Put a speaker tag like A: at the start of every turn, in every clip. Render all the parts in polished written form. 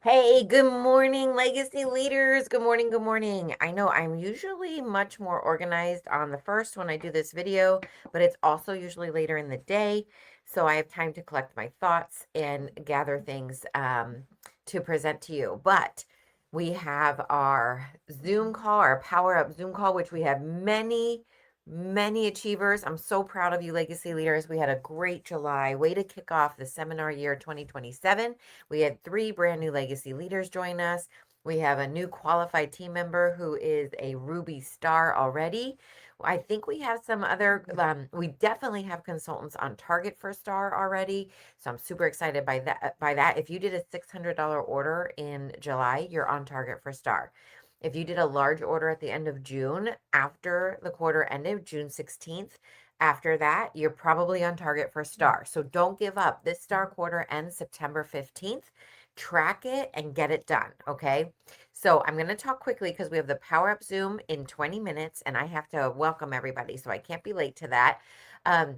A: Hey, good morning, legacy leaders. Good morning, good morning. I know I'm usually much more organized on the first when I do this video, but it's also usually later in the day. So I have time to collect my thoughts and gather things to present to you. But we have our Zoom call, our Power Up Zoom call, which we have many achievers. I'm so proud of you, legacy leaders. We had a great July. Way to kick off the seminar year 2027. We had three brand new legacy leaders join us. We have a new qualified team member who is a Ruby Star already. I think we have some other, we definitely have consultants on target for Star already. So I'm super excited by that. If you did a $600 order in July, you're on target for Star. If you did a large order at the end of June, after the quarter ended, June 16th, after that, you're probably on target for Star. So don't give up. This Star quarter ends September 15th. Track it and get it done. Okay. So I'm going to talk quickly because we have the Power Up Zoom in 20 minutes and I have to welcome everybody. So I can't be late to that. Um,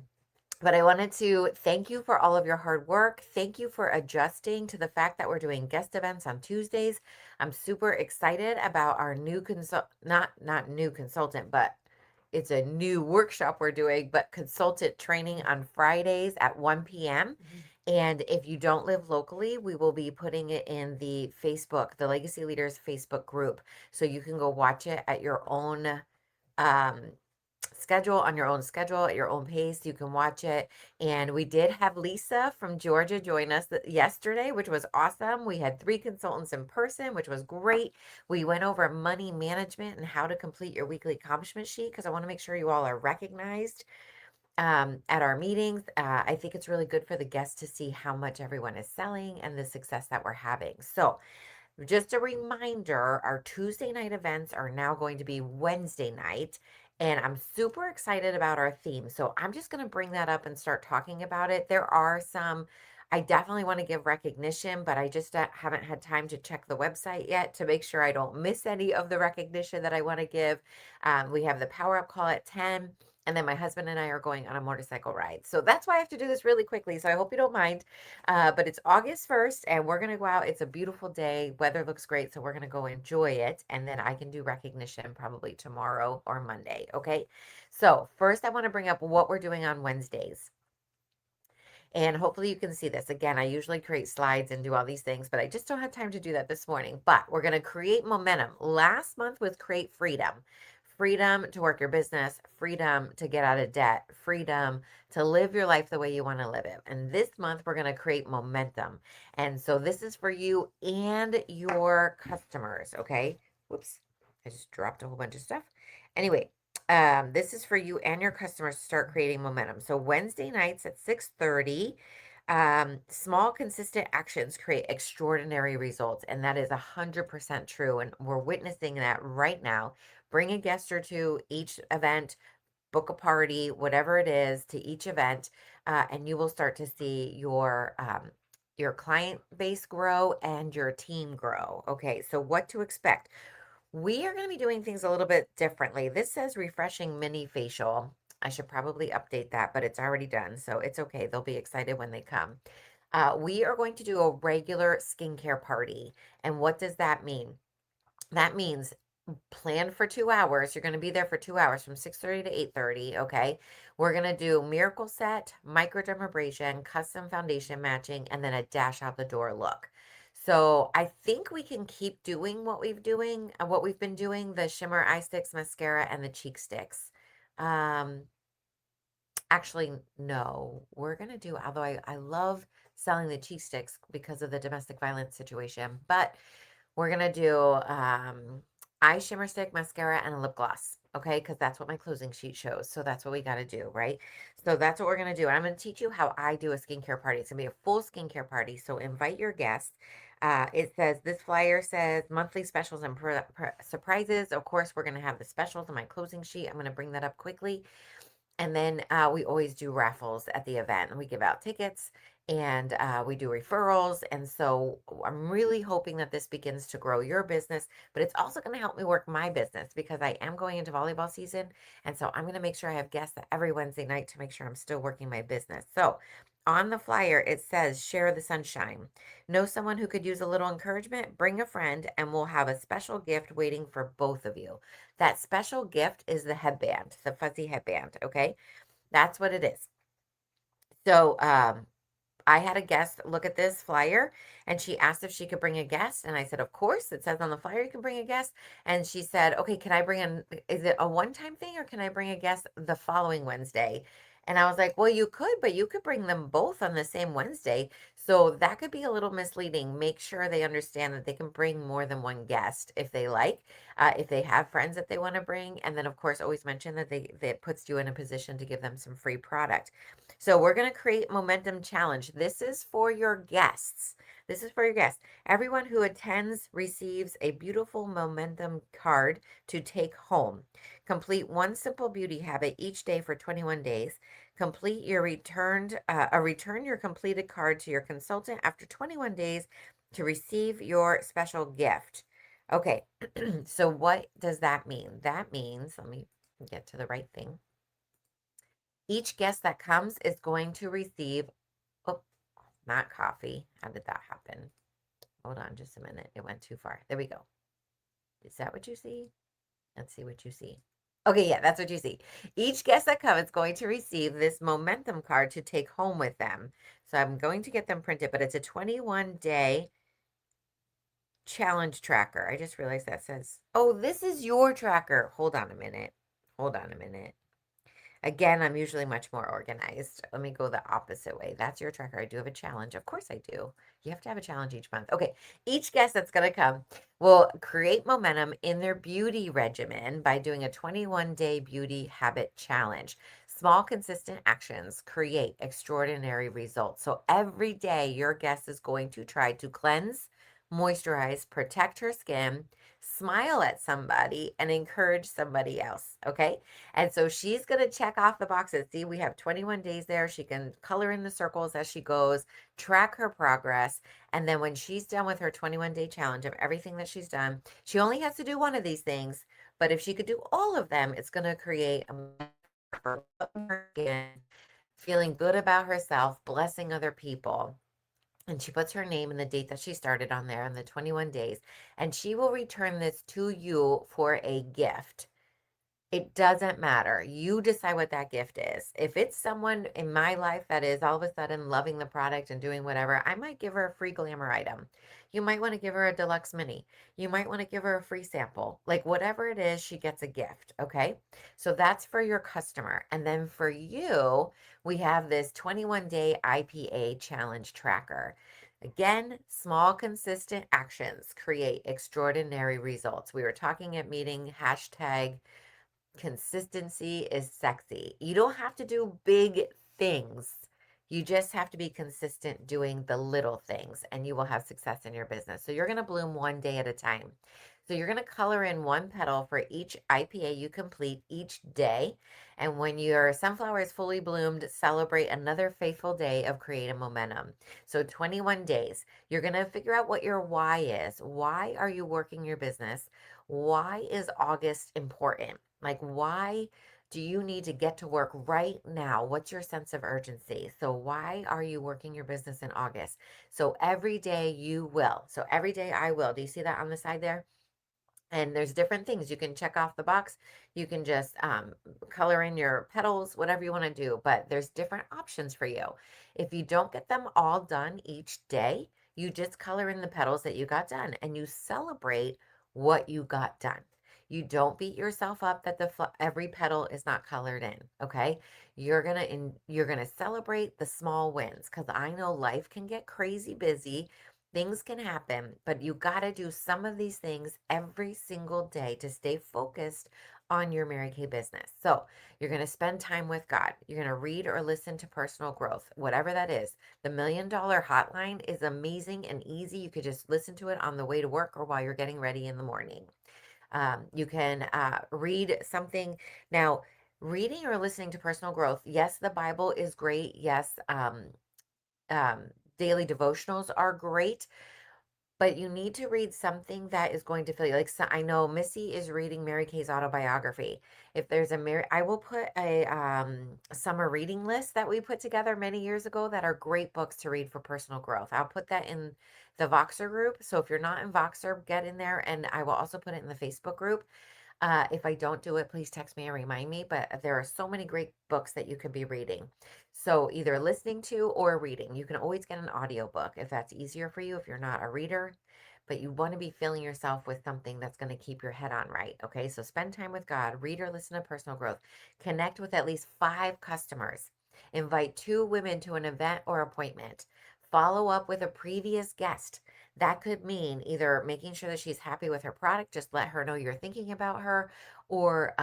A: but I wanted to thank you for all of your hard work. Thank you for adjusting to the fact that we're doing guest events on Tuesdays. I'm super excited about our new not new consultant, but it's a new workshop we're doing, but consultant training on Fridays at 1 p.m. And if you don't live locally, we will be putting it in the Facebook, the Legacy Leaders Facebook group. So you can go watch it at your own um, schedule, on your own schedule, at your own pace. You can watch it. And we did have Lisa from Georgia join us yesterday, which was awesome. We had three consultants in person, which was great. We went over money management and how to complete your weekly accomplishment sheet because I want to make sure you all are recognized at our meetings. I think it's really good for the guests to see how much everyone is selling and the success that we're having. So, just a reminder, our Tuesday night events are now going to be Wednesday night, and I'm super excited about our theme. So I'm just going to bring that up and start talking about it. I definitely want to give recognition, but I just haven't had time to check the website yet to make sure I don't miss any of the recognition that I want to give. We have the Power Up call at 10. And then my husband and I are going on a motorcycle ride. So that's why I have to do this really quickly. So I hope you don't mind. But it's August 1st, and we're going to go out. It's a beautiful day. Weather looks great, so we're going to go enjoy it. And then I can do recognition probably tomorrow or Monday. Okay. So, first, I want to bring up what we're doing on Wednesdays. And hopefully you can see this. Again, I usually create slides and do all these things, but I just don't have time to do that this morning. But we're going to create momentum. Last month was create freedom. Freedom to work your business, freedom to get out of debt, freedom to live your life the way you want to live it. And this month we're going to create momentum. And so this is for you and your customers, okay? Whoops. I just dropped a whole bunch of stuff. Anyway, this is for you and your customers to start creating momentum. So Wednesday nights at 6:30, small consistent actions create extraordinary results, and that is 100% true. And we're witnessing that right now. Bring a guest or two each event, book a party, whatever it is, to each event, and you will start to see your client base grow and your team grow. Okay, so what to expect? We are going to be doing things a little bit differently. This says refreshing mini facial. I should probably update that, but it's already done, so it's okay. They'll be excited when they come. We are going to do a regular skincare party. And what does that mean? That means plan for 2 hours. You're going to be there for 2 hours from 6:30 to 8:30. Okay. We're going to do miracle set, microdermabrasion, custom foundation matching, and then a dash out the door look. So I think we can keep doing what we've been doing, the shimmer eye sticks, mascara, and the cheek sticks. Um, Actually, no, we're gonna do, although I love selling the cheek sticks because of the domestic violence situation, but we're gonna do eye shimmer stick, mascara, and a lip gloss. Okay, because that's what my closing sheet shows. So that's what we got to do, right? So that's what we're gonna do. And I'm gonna teach you how I do a skincare party. It's gonna be a full skincare party. So invite your guests. It says this flyer says monthly specials and surprises. Of course, we're gonna have the specials on my closing sheet. I'm gonna bring that up quickly. And then we always do raffles at the event, and we give out tickets and we do referrals. And so I'm really hoping that this begins to grow your business, but it's also going to help me work my business because I am going into volleyball season. And so I'm going to make sure I have guests every Wednesday night to make sure I'm still working my business. So On the flyer, it says, share the sunshine. Know someone who could use a little encouragement? Bring a friend, and we'll have a special gift waiting for both of you. That special gift is the headband, the fuzzy headband. Okay. That's what it is. So, I had a guest look at this flyer and she asked if she could bring a guest. And I said, of course, it says on the flyer you can bring a guest. And she said, okay, can I bring is it a one time thing or can I bring a guest the following Wednesday? And I was like, well, you could, but you could bring them both on the same Wednesday. So that could be a little misleading. Make sure they understand that they can bring more than one guest if they like, if they have friends that they want to bring. And then, of course, always mention that that puts you in a position to give them some free product. So we're going to create momentum challenge. This is for your guests. This is for your guests. Everyone who attends receives a beautiful momentum card to take home. Complete one simple beauty habit each day for 21 days. Complete your return your completed card to your consultant after 21 days to receive your special gift. Okay. So what does that mean? That means, let me get to the right thing. Each guest that comes is going to receive, oh, not coffee. How did that happen? Hold on just a minute. It went too far. There we go. Is that what you see? Let's see what you see. Okay, yeah, that's what you see. Each guest that comes is going to receive this momentum card to take home with them. So I'm going to get them printed, but it's a 21-day challenge tracker. I just realized that says, oh, this is your tracker. Hold on a minute. Hold on a minute. Again, I'm usually much more organized. Let me go the opposite way. That's your tracker. I do have a challenge. Of course I do. You have to have a challenge each month. Okay. Each guest that's going to come will create momentum in their beauty regimen by doing a 21-day beauty habit challenge. Small, consistent actions create extraordinary results. So every day, your guest is going to try to cleanse, moisturize, protect her skin, smile at somebody, and encourage somebody else. Okay. And so she's going to check off the boxes. See, we have 21 days there. She can color in the circles as she goes, track her progress. And then when she's done with her 21-day challenge of everything that she's done, she only has to do one of these things. But if she could do all of them, it's going to create a feeling good about herself, blessing other people. And she puts her name and the date that she started on there in the 21 days. And she will return this to you for a gift. It doesn't matter. You decide what that gift is. If it's someone in my life that is all of a sudden loving the product and doing whatever, I might give her a free glamour item. You might want to give her a deluxe mini. You might want to give her a free sample. Like whatever it is, she gets a gift. Okay. So that's for your customer. And then for you, we have this 21-day IPA challenge tracker. Again, small, consistent actions create extraordinary results. We were talking at meeting hashtag consistency is sexy. You don't have to do big things. You just have to be consistent doing the little things and you will have success in your business. So you're going to bloom one day at a time. So you're going to color in one petal for each IPA you complete each day. And when your sunflower is fully bloomed, celebrate another faithful day of creative momentum. So 21 days. You're going to figure out what your why is. Why are you working your business? Why is August important? Like, why do you need to get to work right now? What's your sense of urgency? So, why are you working your business in August? So, every day you will. So, every day I will. Do you see that on the side there? And there's different things you can check off the box. You can just color in your petals, whatever you want to do, but there's different options for you. If you don't get them all done each day, you just color in the petals that you got done and you celebrate what you got done. You don't beat yourself up that every petal is not colored in, okay? You're going to celebrate the small wins cuz I know life can get crazy busy. Things can happen, but you got to do some of these things every single day to stay focused on your Mary Kay business. So, you're going to spend time with God. You're going to read or listen to personal growth, whatever that is. The $1,000,000 hotline is amazing and easy. You could just listen to it on the way to work or while you're getting ready in the morning. You can read something. Now, reading or listening to personal growth, yes, the Bible is great. Yes, um, daily devotionals are great, but you need to read something that is going to feel you like. So I know Missy is reading Mary Kay's autobiography. If there's a Mary, I will put a summer reading list that we put together many years ago that are great books to read for personal growth. I'll put that in the Voxer group. So if you're not in Voxer, get in there, and I will also put it in the Facebook group. If I don't do it, please text me and remind me. But there are so many great books that you could be reading. So either listening to or reading. You can always get an audiobook if that's easier for you if you're not a reader. But you want to be filling yourself with something that's going to keep your head on right. Okay. So spend time with God, read or listen to personal growth, connect with at least 5 customers, invite 2 women to an event or appointment, follow up with a previous guest. That could mean either making sure that she's happy with her product, just let her know you're thinking about her, or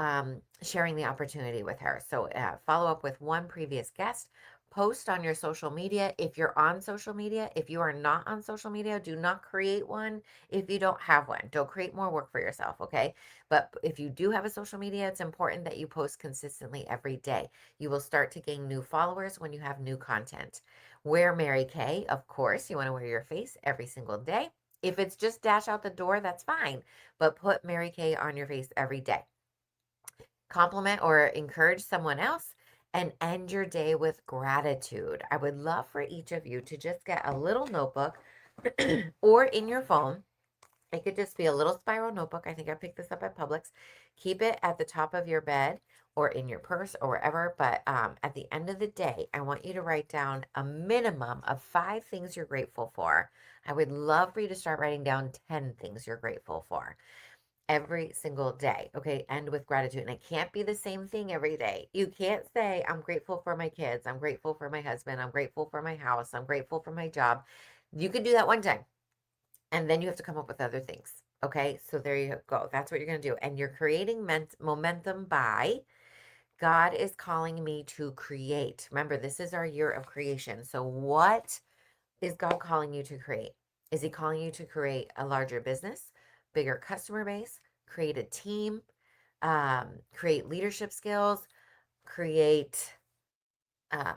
A: sharing the opportunity with her. So follow up with one previous guest. Post on your social media if you're on social media. If you are not on social media, do not create one if you don't have one. Don't create more work for yourself, okay? But if you do have a social media, it's important that you post consistently every day. You will start to gain new followers when you have new content. Wear Mary Kay, of course. You want to wear your face every single day. If it's just dash out the door, that's fine. But put Mary Kay on your face every day. Compliment or encourage someone else and end your day with gratitude. I would love for each of you to just get a little notebook or in your phone. It could just be a little spiral notebook. I think I picked this up at Publix. Keep it at the top of your bed or in your purse or wherever. But at the end of the day, I want you to write down a minimum of 5 things you're grateful for. I would love for you to start writing down 10 things you're grateful for every single day. Okay. End with gratitude. And it can't be the same thing every day. You can't say, I'm grateful for my kids. I'm grateful for my husband. I'm grateful for my house. I'm grateful for my job. You can do that one time. And then you have to come up with other things. Okay. So there you go. That's what you're going to do. And you're creating momentum by God is calling me to create. Remember, this is our year of creation. So what is God calling you to create? Is he calling you to create a larger business, bigger customer base, create a team, create leadership skills, create uh,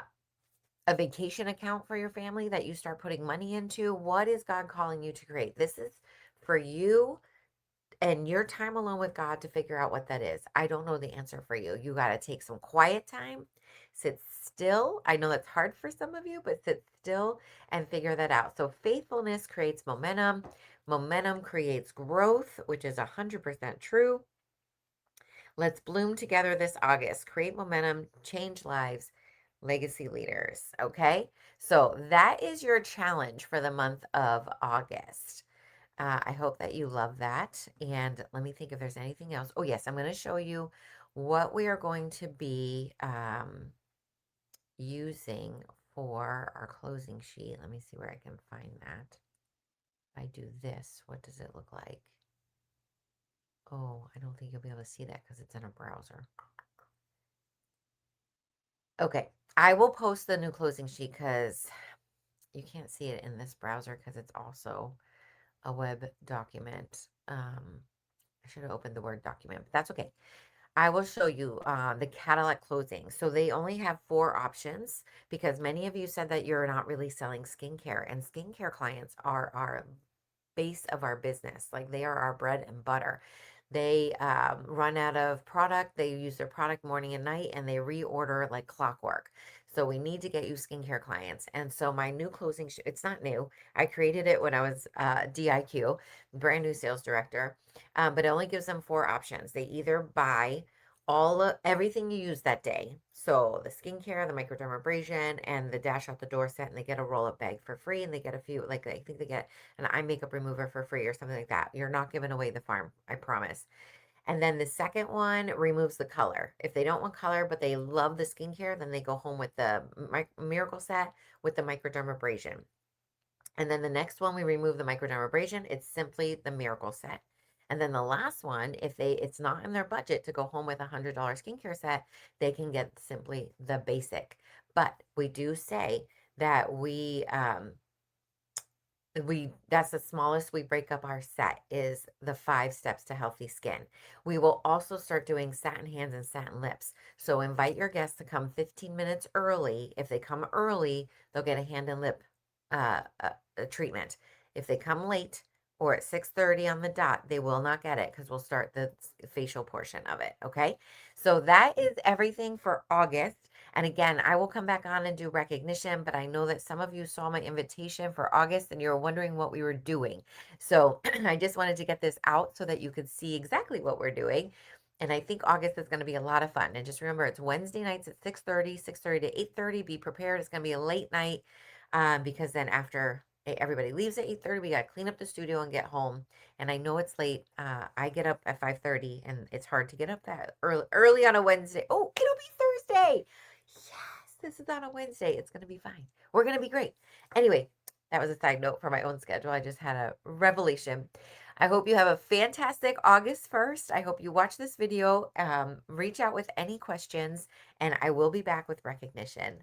A: a vacation account for your family that you start putting money into? What is God calling you to create? This is for you and your time alone with God to figure out what that is. I don't know the answer for you. You got to take some quiet time, sit still. I know that's hard for some of you, but sit still and figure that out. So faithfulness creates momentum. Momentum creates growth, which is 100% true. Let's bloom together this August. Create momentum, change lives, legacy leaders. Okay. So that is your challenge for the month of August. I hope that you love that. And let me think if there's anything else. Oh, yes, I'm going to show you what we are going to be using for our closing sheet. Let me see where I can find that. If I do this, what does it look like? Oh, I don't think you'll be able to see that because it's in a browser. Okay, I will post the new closing sheet because you can't see it in this browser because it's also a web document. I should have opened the Word document, but that's okay. I will show you the Cadillac closing. So they only have 4 options because many of you said that you're not really selling skincare, and skincare clients are our base of our business. Like they are our bread and butter. They run out of product. They use their product morning and night, and they reorder like clockwork. So we need to get you skincare clients. And so my new closing, it's not new. I created it when I was DIQ, brand new sales director. But it only gives them 4 options. They either buy everything you use that day. So the skincare, the microdermabrasion, and the dash out the door set, and they get a roll-up bag for free, and they get a few, like I think they get an eye makeup remover for free or something like that. You're not giving away the farm, I promise. And then the second one removes the color. If they don't want color, but they love the skincare, then they go home with the miracle set with the microdermabrasion. And then the next one, we remove the microdermabrasion. It's simply the miracle set. And then the last one, if it's not in their budget to go home with $100 skincare set, they can get simply the basic. But we do say that that's the smallest we break up our set is the 5 steps to healthy skin. We will also start doing satin hands and satin lips. So invite your guests to come 15 minutes early. If they come early, they'll get a hand and lip treatment. If they come late, or at 6:30 on the dot, they will not get it because we'll start the facial portion of it. Okay. So that is everything for August. And again, I will come back on and do recognition, but I know that some of you saw my invitation for August and you're wondering what we were doing. So I just wanted to get this out so that you could see exactly what we're doing. And I think August is going to be a lot of fun. And just remember, it's Wednesday nights at 6:30, 6:30 to 8:30. Be prepared. It's going to be a late night because then after everybody leaves at 8:30, we got to clean up the studio and get home. And I know it's late. I get up at 5:30 and it's hard to get up that early on a Wednesday. Oh, it'll be Thursday. Yes, this is on a Wednesday. It's going to be fine. We're going to be great. Anyway, that was a side note for my own schedule. I just had a revelation. I hope you have a fantastic August 1st. I hope you watch this video. Reach out with any questions, and I will be back with recognition.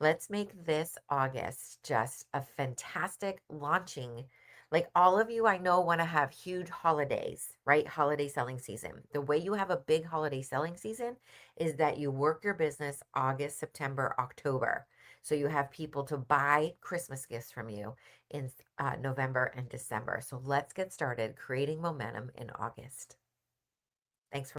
A: Let's make this August just a fantastic launching. Like all of you I know want to have huge holidays, right? Holiday selling season. The way you have a big holiday selling season is that you work your business August, September, October. So you have people to buy Christmas gifts from you in November and December. So let's get started creating momentum in August. Thanks for